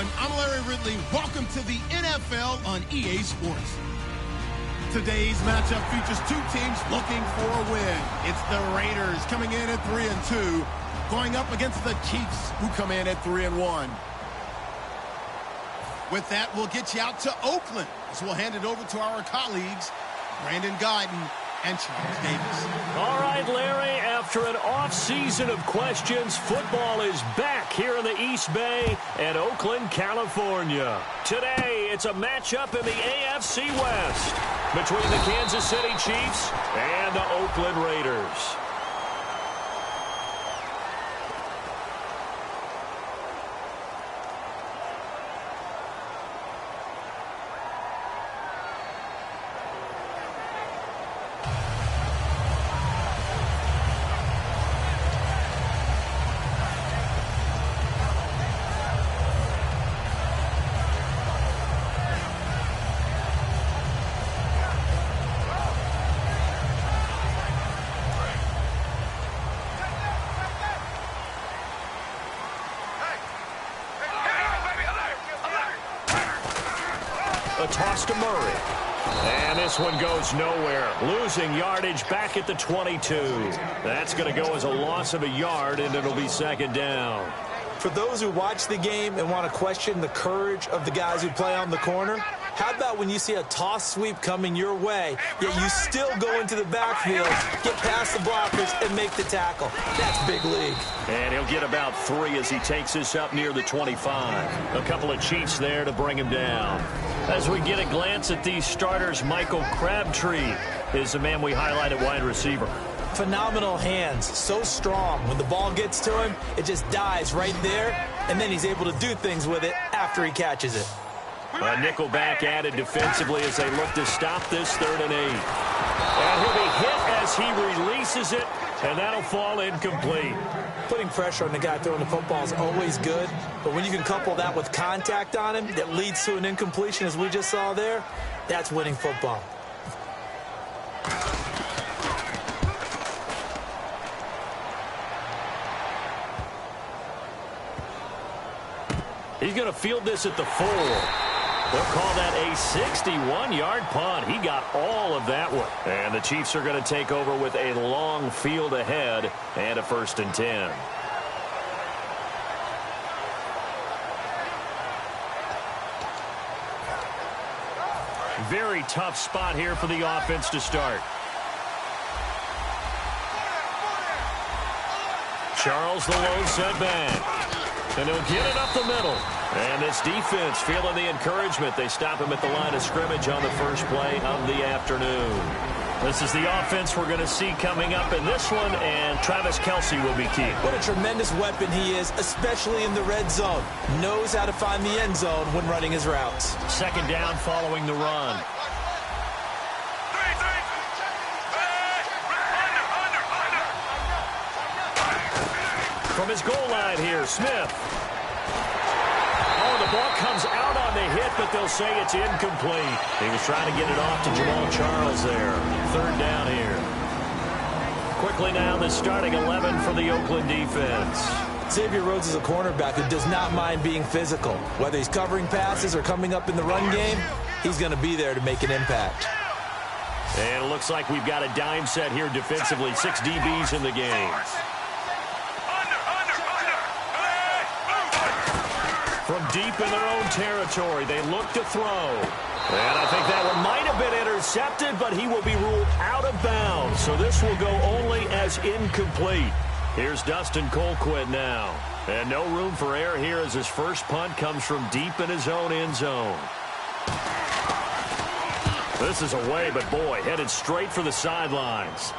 everyone. I'm Larry Ridley. Welcome to the NFL on EA Sports. Today's matchup features two teams looking for a win. It's the Raiders coming in at 3-2, going up against the Chiefs, who come in at 3-1. With that, we'll get you out to Oakland, as we'll hand it over to our colleagues, Brandon Guyton and Charles Davis. All right, Larry, after an off-season of questions, football is back here in the East Bay and Oakland, California. Today, it's a matchup in the AFC West between the Kansas City Chiefs and the Oakland Raiders. A toss to Murray. And this one goes nowhere. Losing yardage back at the 22. That's going to go as a loss of a yard, and it'll be second down. For those who watch the game and want to question the courage of the guys who play on the corner, how about when you see a toss sweep coming your way, yet you still go into the backfield, get past the blockers, and make the tackle? That's big league. And he'll get about 3 as he takes this up near the 25. A couple of Chiefs there to bring him down. As we get a glance at these starters, Michael Crabtree is the man we highlight at wide receiver. Phenomenal hands, so strong. When the ball gets to him, it just dies right there, and then he's able to do things with it after he catches it. A nickel back added defensively as they look to stop this 3rd and 8. And he'll be hit as he releases it, and that'll fall incomplete. Putting pressure on the guy throwing the football is always good, but when you can couple that with contact on him that leads to an incompletion, as we just saw there, that's winning football. He's going to field this at the 4. They'll call that a 61-yard punt. He got all of that one. And the Chiefs are going to take over with a long field ahead and a 1st and 10. Very tough spot here for the offense to start. Charles, the lone setback. And he'll get it up the middle. And this defense feeling the encouragement. They stop him at the line of scrimmage on the first play of the afternoon. This is the offense we're going to see coming up in this one, and Travis Kelce will be key. What a tremendous weapon he is, especially in the red zone. Knows how to find the end zone when running his routes. Second down following the run. From his goal line here, Smith. Oh, the ball comes out on the hit, but they'll say it's incomplete. He was trying to get it off to Jamal Charles there. 3rd down here. Quickly now, the starting 11 for the Oakland defense. Xavier Rhodes is a cornerback who does not mind being physical. Whether he's covering passes or coming up in the run game, he's going to be there to make an impact. And it looks like we've got a dime set here defensively. 6 DBs in the game. From deep in their own territory, they look to throw. And I think that one might have been intercepted, but he will be ruled out of bounds. So this will go only as incomplete. Here's Dustin Colquitt now. And no room for error here as his first punt comes from deep in his own end zone. This is away, but boy, headed straight for the sidelines.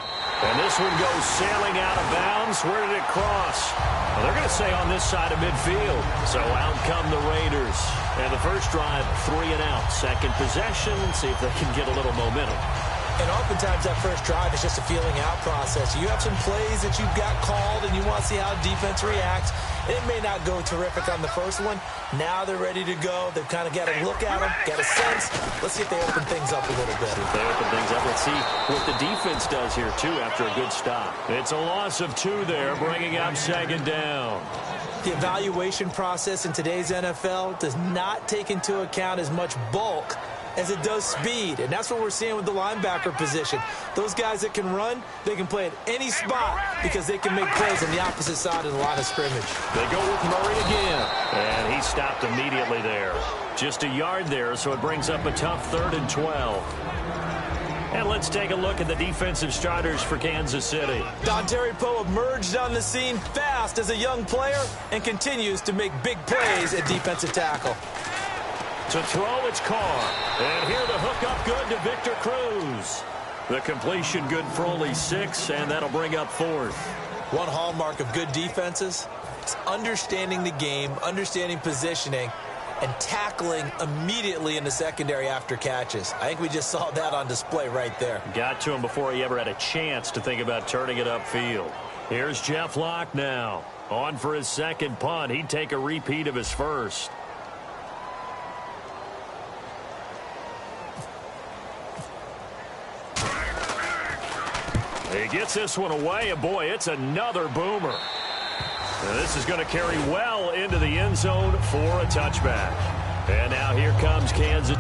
And this one goes sailing out of bounds. Where did it cross? Well, they're going to say on this side of midfield. So out come the Raiders. And the first drive, 3 and out. Second possession. See if they can get a little momentum. And oftentimes that first drive is just a feeling out process. You have some plays that you've got called and you want to see how defense reacts. It may not go terrific on the first one. Now they're ready to go. They've kind of got to look at them, get a sense. Let's see if they open things up a little bit. If they open things up, let's see what the defense does here, too, after a good stop. It's a loss of 2 there, bringing up 2nd down. The evaluation process in today's NFL does not take into account as much bulk as it does speed, and that's what we're seeing with the linebacker position. Those guys that can run, they can play at any spot because they can make plays on the opposite side of the line of scrimmage. They go with Murray again, and he stopped immediately there. Just a yard there, so it brings up a tough 3rd and 12. And let's take a look at the defensive starters for Kansas City. Dontari Poe emerged on the scene fast as a young player and continues to make big plays at defensive tackle. To throw, it's Carr. And here the hook up good to Victor Cruz. The completion good for only 6, and that'll bring up 4th. One hallmark of good defenses is understanding the game, understanding positioning, and tackling immediately in the secondary after catches. I think we just saw that on display right there. Got to him before he ever had a chance to think about turning it upfield. Here's Jeff Locke now. On for his 2nd punt. He'd take a repeat of his first. He gets this one away, and boy, it's another boomer. Now, this is going to carry well into the end zone for a touchback. And now here comes Kansas.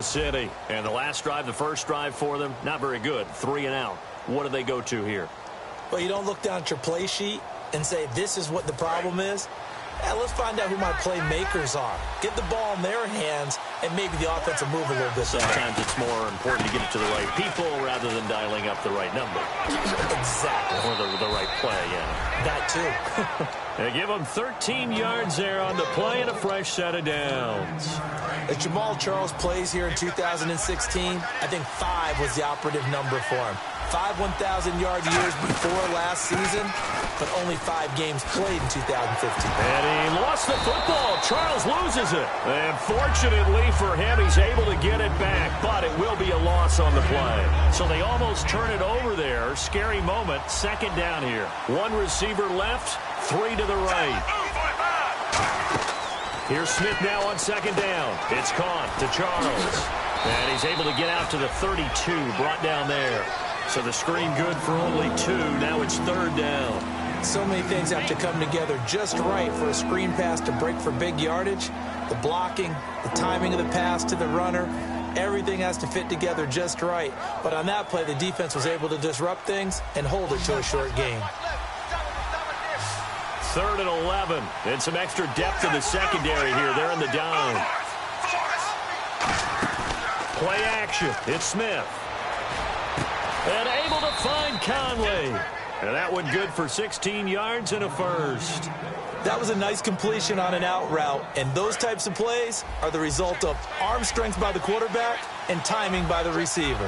City, and the last drive, the first drive for them, not very good. 3 and out. What do they go to here? Well, you don't look down at your play sheet and say, this is what the problem is. Yeah, let's find out who my playmakers are. Get the ball in their hands, and maybe the offense will move a little bit better. Sometimes it's more important to get it to the right people rather than dialing up the right number. Exactly. Or the right play, yeah. That, too. They give him 13 yards there on the play and a fresh set of downs. As Jamal Charles plays here in 2016, I think 5 was the operative number for him. 5 1,000-yard years before last season, but only 5 games played in 2015. And he lost the football. Charles loses it. And fortunately for him, he's able to get it back, but it will be a loss on the play. So they almost turn it over there. Scary moment. Second down here. 1 receiver left, 3 to the right. Here's Smith now on second down. It's caught to Charles. And he's able to get out to the 32, brought down there. So the screen good for only 2. Now it's third down. So many things have to come together just right for a screen pass to break for big yardage. The blocking, the timing of the pass to the runner, everything has to fit together just right. But on that play, the defense was able to disrupt things and hold it to a short gain. Third and 11. And some extra depth in the secondary here. They're in the dome. Play action. It's Smith. And able to find Conley. And that one good for 16 yards and a first. That was a nice completion on an out route. And those types of plays are the result of arm strength by the quarterback and timing by the receiver.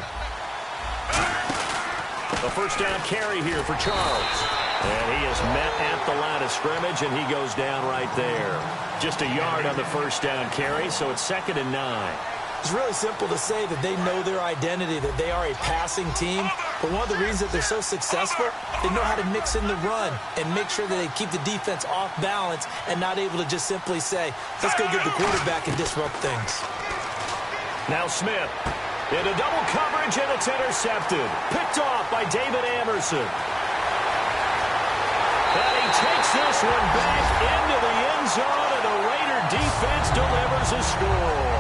A first down carry here for Charles. And he is met at the line of scrimmage, and he goes down right there. Just a yard on the first down carry, so it's 2nd and 9. It's really simple to say that they know their identity, that they are a passing team. But one of the reasons that they're so successful, they know how to mix in the run and make sure that they keep the defense off balance and not able to just simply say, let's go get the quarterback and disrupt things. Now Smith into double coverage, and it's intercepted. Picked off by David Amerson. And he takes this one back into the end zone, and the Raider defense delivers a score.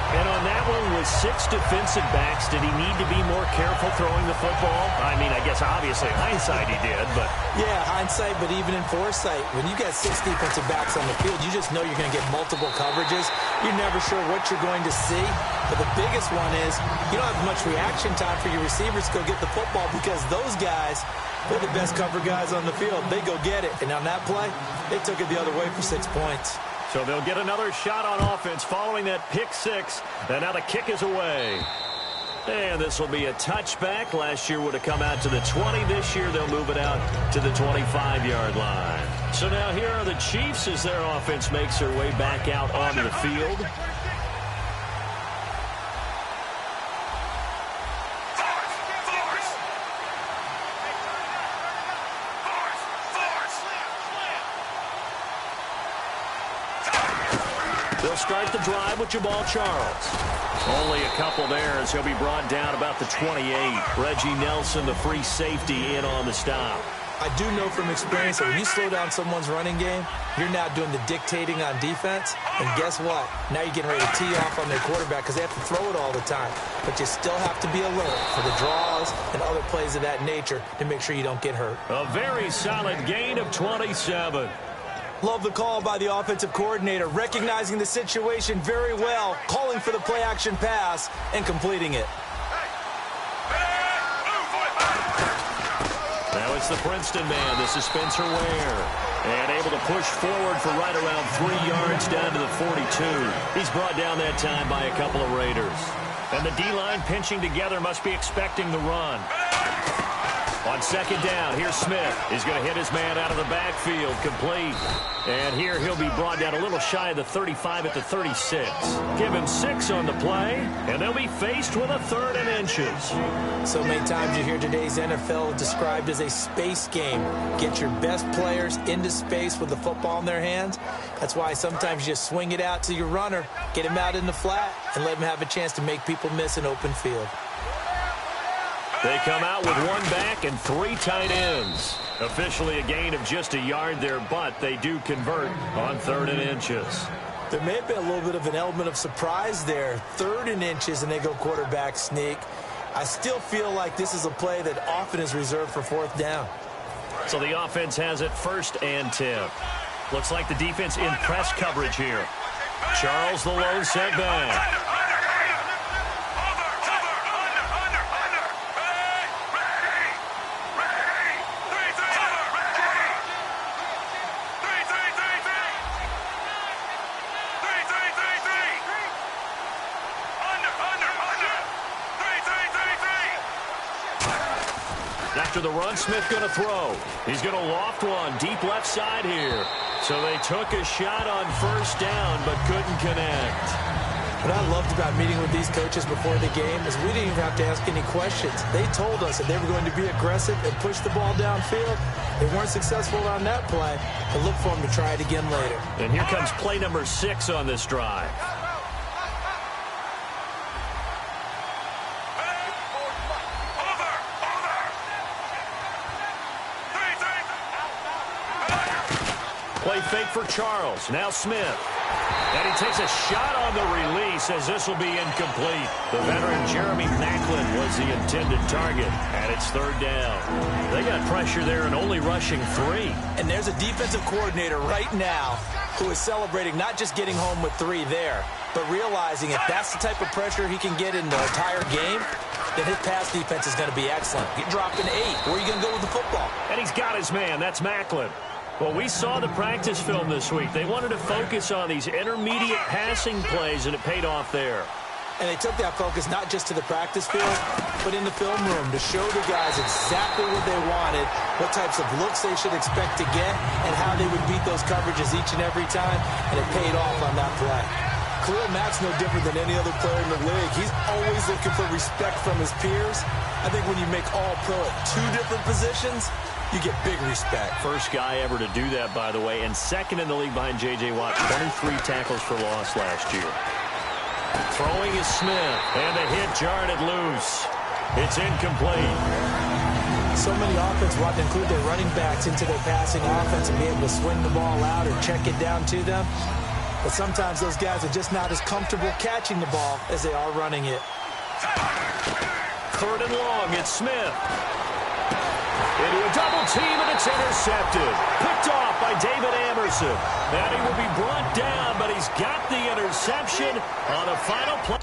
And on that one, with 6 defensive backs, did he need to be more careful throwing the football? I mean, I guess obviously hindsight he did, but... Yeah, hindsight, but even in foresight, when you got 6 defensive backs on the field, you just know you're going to get multiple coverages. You're never sure what you're going to see. But the biggest one is you don't have much reaction time for your receivers to go get the football because those guys, they're the best cover guys on the field. They go get it. And on that play, they took it the other way for 6 points. So they'll get another shot on offense following that pick 6. And now the kick is away. And this will be a touchback. Last year would have come out to the 20. This year they'll move it out to the 25-yard line. So now here are the Chiefs as their offense makes their way back out onto the field. They'll start the drive with Jamal Charles. Only a couple there as he'll be brought down about the 28. Reggie Nelson, the free safety, in on the stop. I do know from experience that when you slow down someone's running game, you're now doing the dictating on defense. And guess what? Now you're getting ready to tee off on their quarterback because they have to throw it all the time. But you still have to be alert for the draws and other plays of that nature to make sure you don't get hurt. A very solid gain of 27. Love the call by the offensive coordinator, recognizing the situation very well, calling for the play-action pass, and completing it. Now it's the Princeton man. This is Spencer Ware. And able to push forward for right around 3 yards down to the 42. He's brought down that time by a couple of Raiders. And the D-line pinching together must be expecting the run. On second down, here's Smith. He's going to hit his man out of the backfield, complete. And here he'll be brought down a little shy of the 35 at the 36. Give him 6 on the play, and they'll be faced with a 3rd and inches. So many times you hear today's NFL described as a space game. Get your best players into space with the football in their hands. That's why sometimes you just swing it out to your runner, get him out in the flat, and let him have a chance to make people miss an open field. They come out with 1 back and 3 tight ends. Officially a gain of just a yard there, but they do convert on 3rd and inches. There may have been a little bit of an element of surprise there. 3rd and inches, and they go quarterback sneak. I still feel like this is a play that often is reserved for 4th down. So the offense has it 1st and 10. Looks like the defense in press coverage here. Charles, the lone setback. After the run, Smith going to throw. He's going to loft one deep left side here. So they took a shot on first down, but couldn't connect. What I loved about meeting with these coaches before the game is we didn't even have to ask any questions. They told us that they were going to be aggressive and push the ball downfield. They weren't successful on that play, but look for them to try it again later. And here comes play number 6 on this drive. Play fake for Charles. Now Smith. And he takes a shot on the release as this will be incomplete. The veteran Jeremy Macklin was the intended target, and it's third down. They got pressure there and only rushing 3. And there's a defensive coordinator right now who is celebrating not just getting home with 3 there, but realizing if that's the type of pressure he can get in the entire game, then his pass defense is going to be excellent. Get dropped in 8. Where are you going to go with the football? And he's got his man. That's Macklin. Well, we saw the practice film this week. They wanted to focus on these intermediate passing plays, and it paid off there. And they took that focus not just to the practice field, but in the film room to show the guys exactly what they wanted, what types of looks they should expect to get, and how they would beat those coverages each and every time, and it paid off on that play. Khalil Mack's no different than any other player in the league. He's always looking for respect from his peers. I think when you make all-pro at 2 different positions, you get big respect. First guy ever to do that, by the way, and second in the league behind J.J. Watt, 23 tackles for loss last year. Throwing is Smith, and the hit jarred it loose. It's incomplete. So many offenses want to include their running backs into their passing offense and be able to swing the ball out or check it down to them. But sometimes those guys are just not as comfortable catching the ball as they are running it. Third and long, it's Smith. Into a double team, and it's intercepted. Picked off by David Amerson. And he will be brought down, but he's got the interception on a final play.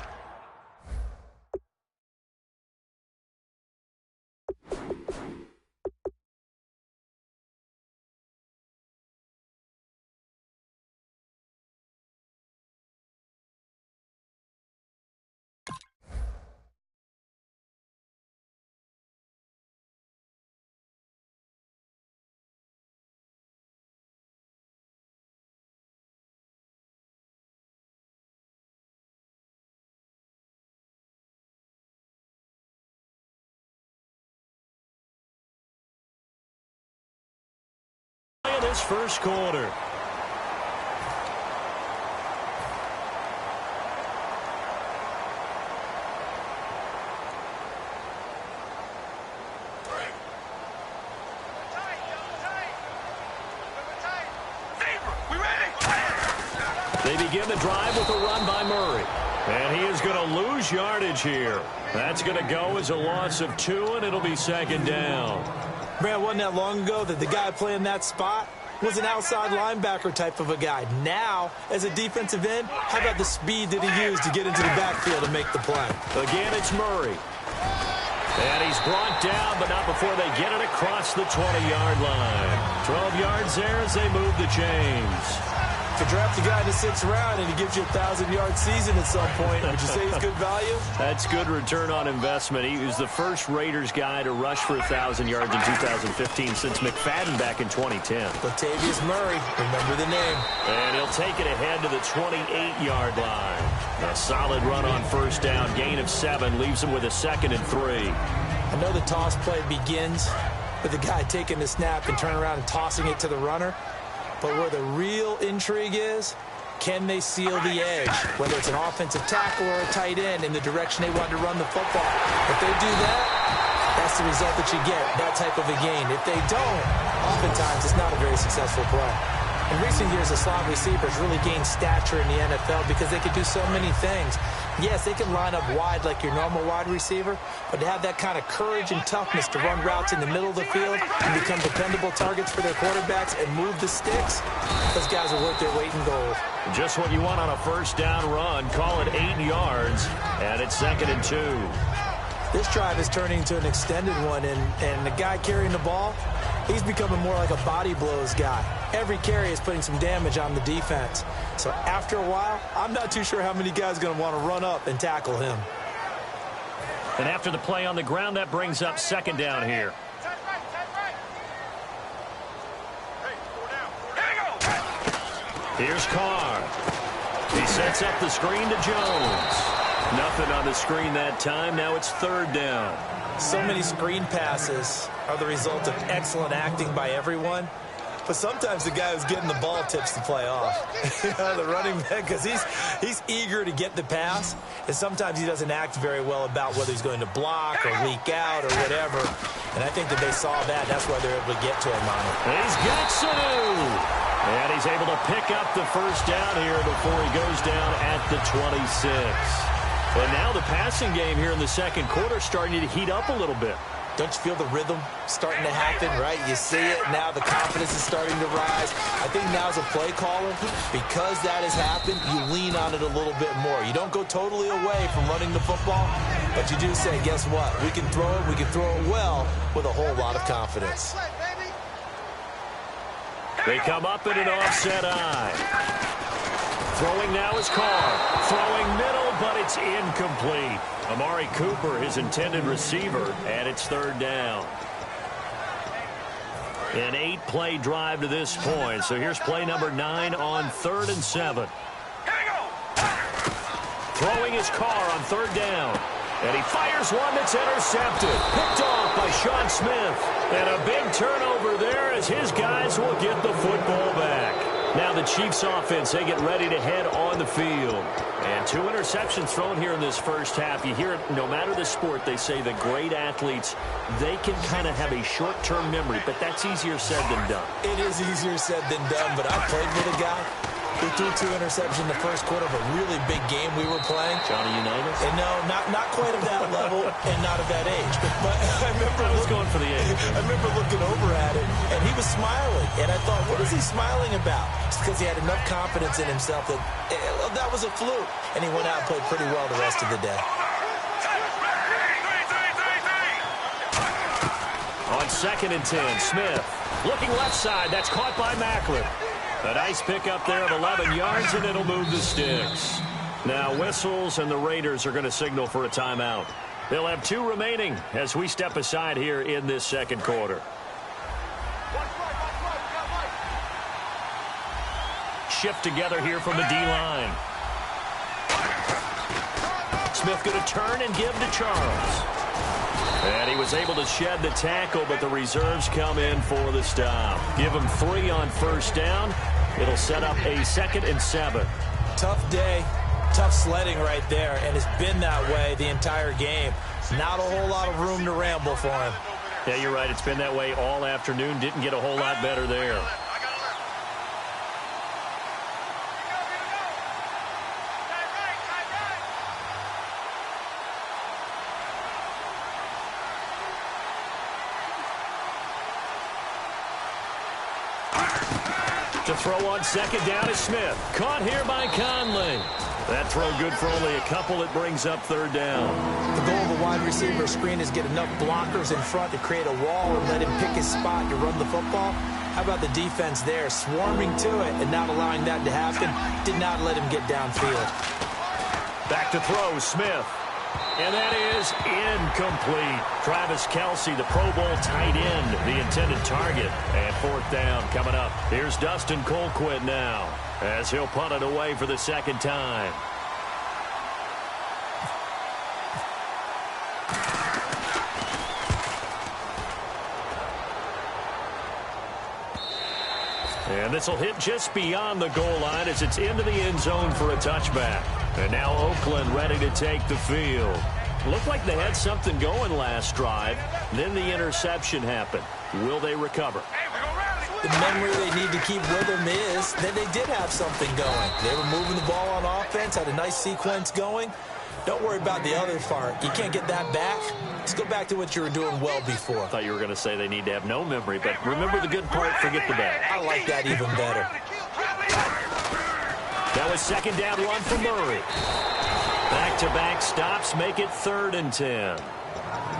This first quarter. They begin the drive with a run by Murray. And he is going to lose yardage here. That's going to go as a loss of 2, and it'll be second down. Man, wasn't that long ago that the guy playing that spot was an outside linebacker type of a guy. Now, as a defensive end, how about the speed that he used to get into the backfield and make the play? Again, it's Murray. And he's brought down, but not before they get it across the 20-yard line. 12 yards there as they move the chains. If you draft a guy in the 6th round and he gives you a 1,000-yard season at some point, would you say he's good value? That's good return on investment. He was the first Raiders guy to rush for 1,000 yards in 2015 since McFadden back in 2010. Latavius Murray, remember the name. And he'll take it ahead to the 28-yard line. A solid run on first down. Gain of 7 leaves him with a 2nd and 3. I know the toss play begins with the guy taking the snap and turning around and tossing it to the runner. But where the real intrigue is, can they seal the edge, whether it's an offensive tackle or a tight end, in the direction they want to run the football? If they do that, that's the result that you get, that type of a gain. If they don't, oftentimes it's not a very successful play. In recent years, the slot receivers really gained stature in the NFL because they could do so many things. Yes, they can line up wide like your normal wide receiver, but to have that kind of courage and toughness to run routes in the middle of the field and become dependable targets for their quarterbacks and move the sticks, those guys are worth their weight in gold. Just what you want on a first down run. Call it 8 yards, and it's 2nd and 2. This drive is turning into an extended one, and the guy carrying the ball, he's becoming more like a body blows guy. Every carry is putting some damage on the defense. So after a while, I'm not too sure how many guys are going to want to run up and tackle him. And after the play on the ground, that brings up 2nd down here. Here's Carr. He sets up the screen to Jones. Nothing on the screen that time. Now it's third down. So many screen passes are the result of excellent acting by everyone. But sometimes the guy who's getting the ball tips the play off. The running back, because he's eager to get the pass, and sometimes he doesn't act very well about whether he's going to block or leak out or whatever. And I think that they saw that. That's why they're able to get to him on it. He's got Sanu. And he's able to pick up the first down here before he goes down at the 26. And now the passing game here in the second quarter starting to heat up a little bit. Don't you feel the rhythm starting to happen, right? You see it now. The confidence is starting to rise. I think now as a play caller, because that has happened, you lean on it a little bit more. You don't go totally away from running the football, but you do say, guess what? We can throw it. We can throw it well with a whole lot of confidence. They come up in an offset eye. Throwing now is Carr. Throwing middle, but it's incomplete. Amari Cooper, his intended receiver, and it's third down. An 8-play drive to this point. So here's play number 9 on 3rd and 7. Throwing his Carr on third down. And he fires one that's intercepted. Picked off by Sean Smith. And a big turnover there as his guys will get the football back. Now the Chiefs offense, they get ready to head on the field. And 2 interceptions thrown here in this first half. You hear it, no matter the sport, they say the great athletes, they can kind of have a short-term memory, but that's easier said than done. It is easier said than done, but I played with a guy who threw 2 interceptions in the first quarter of a really big game we were playing. Johnny Unitas? And no, not quite of that level and not of that age. But I remember I was going for the age. I remember looking over at it, and he was smiling. And I thought, what is he smiling about? It's because he had enough confidence in himself that that was a fluke. And he went out and played pretty well the rest of the day. On 2nd and 10, Smith looking left side. That's caught by Macklin. A nice pickup there of 11 yards, and it'll move the sticks. Now whistles, and the Raiders are going to signal for a timeout. They'll have 2 remaining as we step aside here in this second quarter. Shift together here from the D-line. Smith going to turn and give to Charles. And he was able to shed the tackle, but the reserves come in for the stop. Give him 3 on first down. It'll set up a 2nd and 7. Tough day, tough sledding right there, and it's been that way the entire game. Not a whole lot of room to ramble for him. Yeah, you're right. It's been that way all afternoon. Didn't get a whole lot better there. To throw on second down is Smith. Caught here by Conley. That throw good for only a couple. It brings up third down. The goal of a wide receiver screen is get enough blockers in front to create a wall and let him pick his spot to run the football. How about the defense there, swarming to it and not allowing that to happen? Did not let him get downfield. Back to throw, Smith. And that is incomplete. Travis Kelce, the Pro Bowl tight end, the intended target. And 4th down coming up. Here's Dustin Colquitt now as he'll punt it away for the 2nd time. And this will hit just beyond the goal line as it's into the end zone for a touchback. And now Oakland ready to take the field. Looked like they had something going last drive. Then the interception happened. Will they recover? The memory they need to keep with them is that they did have something going. They were moving the ball on offense, had a nice sequence going. Don't worry about the other part. You can't get that back. Let's go back to what you were doing well before. I thought you were going to say they need to have no memory, but remember the good part, forget the bad. I like that even better. That was 2nd down run for Murray. Back-to-back stops make it 3rd and 10.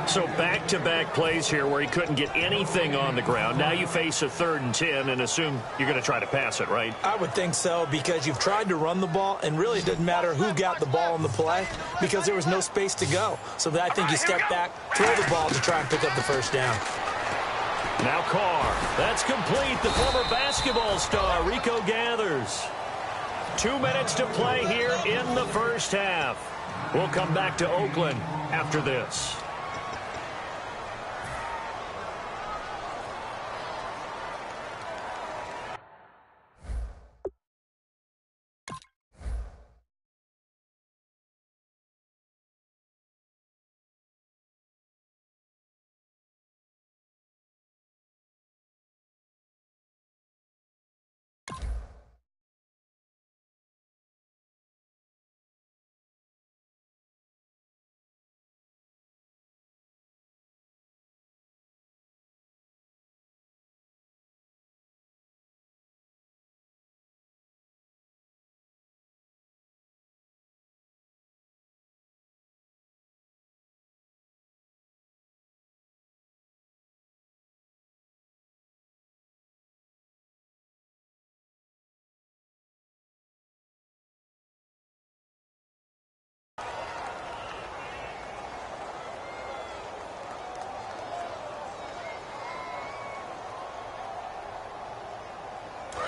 So back-to-back plays here where he couldn't get anything on the ground. Now you face a 3rd and 10 and assume you're going to try to pass it, right? I would think so, because you've tried to run the ball, and really it doesn't matter who got the ball in the play because there was no space to go. So I think you step back, throw the ball to try and pick up the first down. Now Carr. That's complete. The former basketball star, Rico Gathers. 2 minutes to play here in the first half. We'll come back to Oakland after this.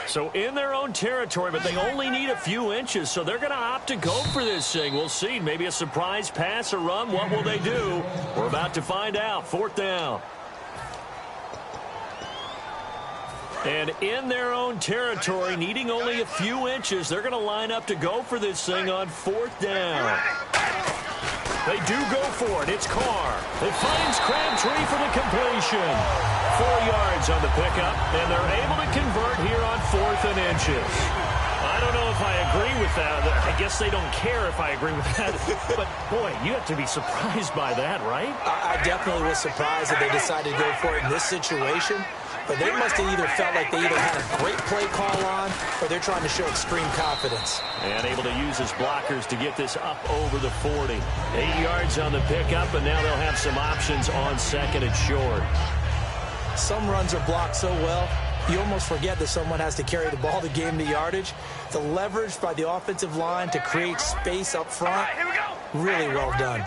So in their own territory, but they only need a few inches, so they're going to opt to go for this thing. We'll see. Maybe a surprise pass or run. What will they do? We're about to find out. 4th down. And in their own territory, needing only a few inches, they're going to line up to go for this thing on 4th down. They do go for it. It's Carr. It finds Crabtree for the completion. 4 yards on the pickup, and they're able to convert here on 4th and inches. I don't know if I agree with that. I guess they don't care if I agree with that. But, boy, you have to be surprised by that, right? I definitely was surprised that they decided to go for it in this situation. But they must have either felt like they either had a great play call on or they're trying to show extreme confidence. And able to use his blockers to get this up over the 40. 8 yards on the pickup, and now they'll have some options on 2nd and short. Some runs are blocked so well, you almost forget that someone has to carry the ball to gain the yardage. The leverage by the offensive line to create space up front, really well done.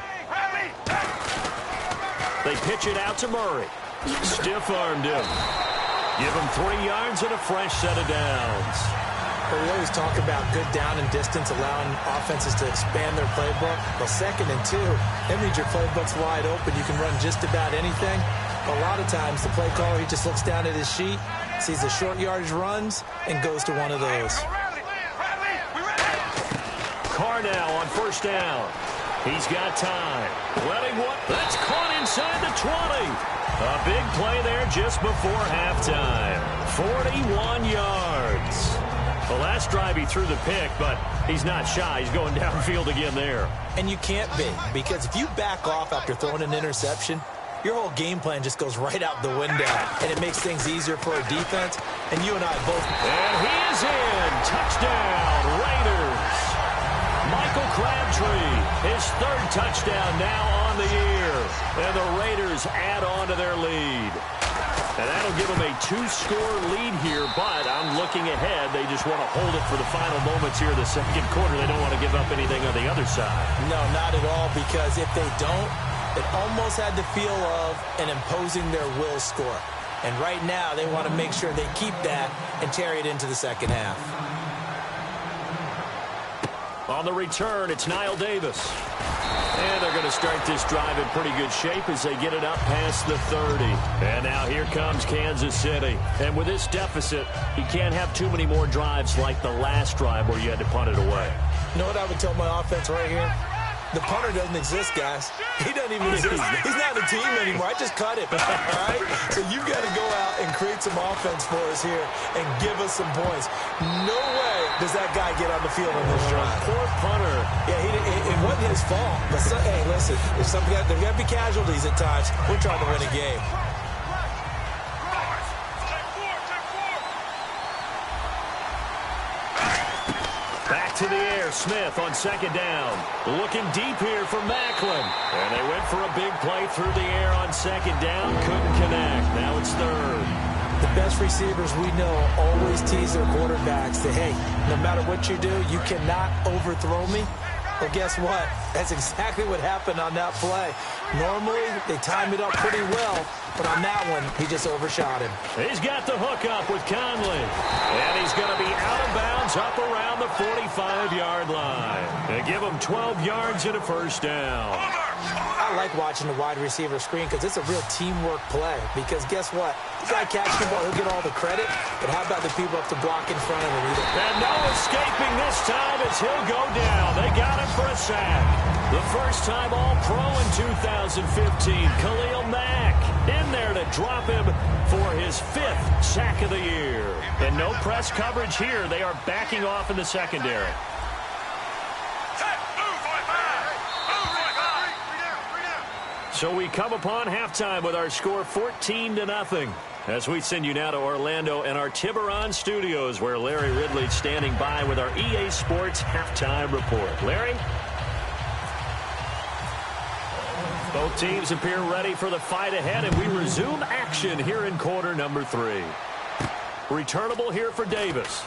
They pitch it out to Murray. Stiff-armed him. Give him 3 yards and a fresh set of downs. Well, we always talk about good down and distance, allowing offenses to expand their playbook. Well, 2nd and 2, that means your playbook's wide open. You can run just about anything. A lot of times, the play caller, he just looks down at his sheet, sees the short yardage runs, and goes to one of those. Carr now on 1st down. He's got time. Letting one. That's caught inside the 20. A big play there just before halftime. 41 yards. The last drive he threw the pick, but he's not shy. He's going downfield again there. And you can't be, because if you back off after throwing an interception, your whole game plan just goes right out the window, and it makes things easier for a defense. And you and I both. And he is in. Touchdown, Raiders. Michael Crabtree, his 3rd touchdown now on the year. And the Raiders add on to their lead. And that'll give them a 2-score lead here, but I'm looking ahead. They just want to hold it for the final moments here in the 2nd quarter. They don't want to give up anything on the other side. No, not at all, because if they don't, it almost had the feel of an imposing their will score. And right now, they want to make sure they keep that and carry it into the 2nd half. On the return, it's Niall Davis. And they're going to start this drive in pretty good shape as they get it up past the 30. And now here comes Kansas City. And with this deficit, you can't have too many more drives like the last drive where you had to punt it away. You know what I would tell my offense right here? The punter doesn't exist, guys. He doesn't even exist. He's not a team anymore. I just cut him, all right? So you've got to go out and create some offense for us here and give us some points. No way does that guy get on the field on this drive. Poor punter. Yeah, it wasn't his fault. But, hey, listen, there's got to be casualties at times. We're trying to win a game. Back to the air, Smith on 2nd down. Looking deep here for Macklin. And they went for a big play through the air on 2nd down. Couldn't connect. Now it's 3rd. The best receivers we know always tease their quarterbacks that, hey, no matter what you do, you cannot overthrow me. Well, guess what? That's exactly what happened on that play. Normally, they time it up pretty well, but on that one, he just overshot him. He's got the hook up with Conley. And he's going to be out of bounds up around the 45. 35-yard line. They give him 12 yards and a first down. I like watching the wide receiver screen because it's a real teamwork play. Because guess what? The guy catching the ball, he'll get all the credit. But how about the people up to block in front of him? And no escaping this time as he'll go down. They got him for a sack. The first time All-Pro in 2015. Khalil Mack in there to drop him for his 5th sack of the year. And no press coverage here. They are backing off in the secondary. So we come upon halftime with our score 14-0. As we send you now to Orlando and our Tiburon studios, where Larry Ridley's standing by with our EA Sports halftime report. Larry? Both teams appear ready for the fight ahead, and we resume action here in quarter number 3. Returnable here for Davis.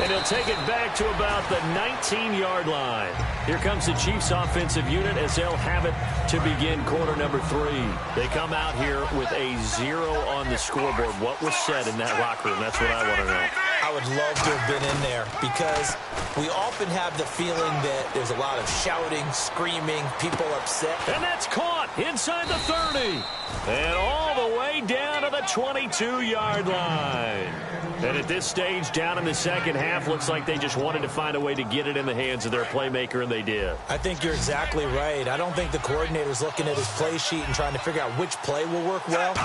And he'll take it back to about the 19-yard line. Here comes the Chiefs offensive unit as they'll have it to begin quarter number 3. They come out here with a 0 on the scoreboard. What was said in that locker room? That's what I want to know. I would love to have been in there because we often have the feeling that there's a lot of shouting, screaming, people upset. And that's caught inside the 30. And all the way down to the 22-yard line. And at this stage, down in the second half, looks like they just wanted to find a way to get it in the hands of their playmaker, and they did. I think you're exactly right. I don't think the coordinator's looking at his play sheet and trying to figure out which play will work well.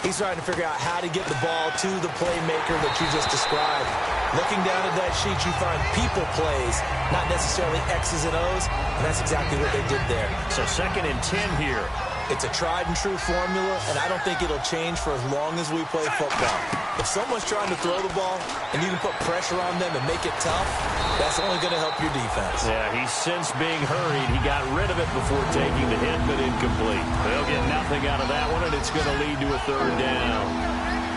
He's trying to figure out how to get the ball to the playmaker that you just described. Looking down at that sheet, you find people plays, not necessarily X's and O's, and that's exactly what they did there. So 2nd and 10 here. It's a tried-and-true formula, and I don't think it'll change for as long as we play football. If someone's trying to throw the ball and you can put pressure on them and make it tough, that's only going to help your defense. Yeah, he's since being hurried. He got rid of it before taking the hit, but incomplete. They'll get nothing out of that one, and it's going to lead to a 3rd down.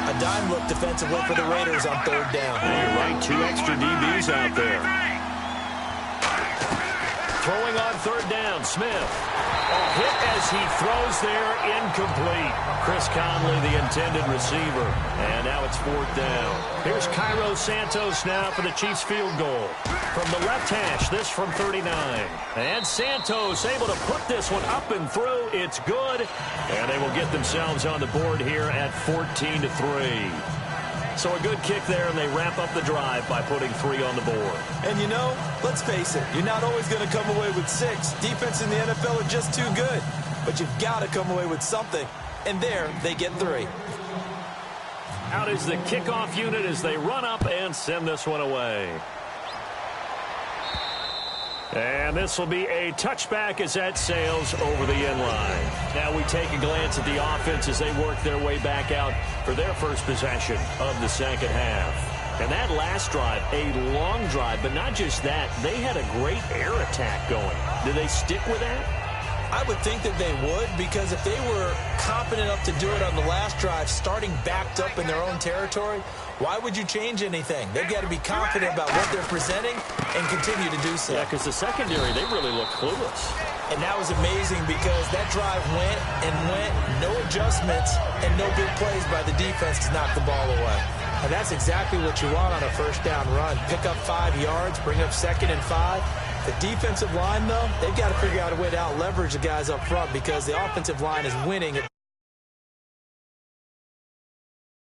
A dime look defensively for the Raiders on 3rd down. Yeah, you're right, 2 extra DBs out there. Throwing on 3rd down, Smith. A hit as he throws there, incomplete. Chris Conley, the intended receiver. And now it's 4th down. Here's Cairo Santos now for the Chiefs field goal. From the left hash, this from 39. And Santos able to put this one up and through. It's good. And they will get themselves on the board here at 14-3. So a good kick there, and they wrap up the drive by putting 3 on the board. And, you know, let's face it, you're not always going to come away with 6. Defense in the NFL are just too good. But you've got to come away with something. And there, they get 3. Out is the kickoff unit as they run up and send this one away. And this will be a touchback as that sails over the end line. Now we take a glance at the offense as they work their way back out for their first possession of the second half. And that last drive, a long drive, but not just that, they had a great air attack going. Do they stick with that? I would think that they would, because if they were competent enough to do it on the last drive, starting backed up in their own territory, why would you change anything? They've got to be confident about what they're presenting and continue to do so. Yeah, because the secondary, they really look clueless. And that was amazing because that drive went and went, no adjustments, and no big plays by the defense to knock the ball away. And that's exactly what you want on a 1st down run. Pick up 5 yards, bring up 2nd and 5. The defensive line, though, they've got to figure out a way to out-leverage the guys up front because the offensive line is winning at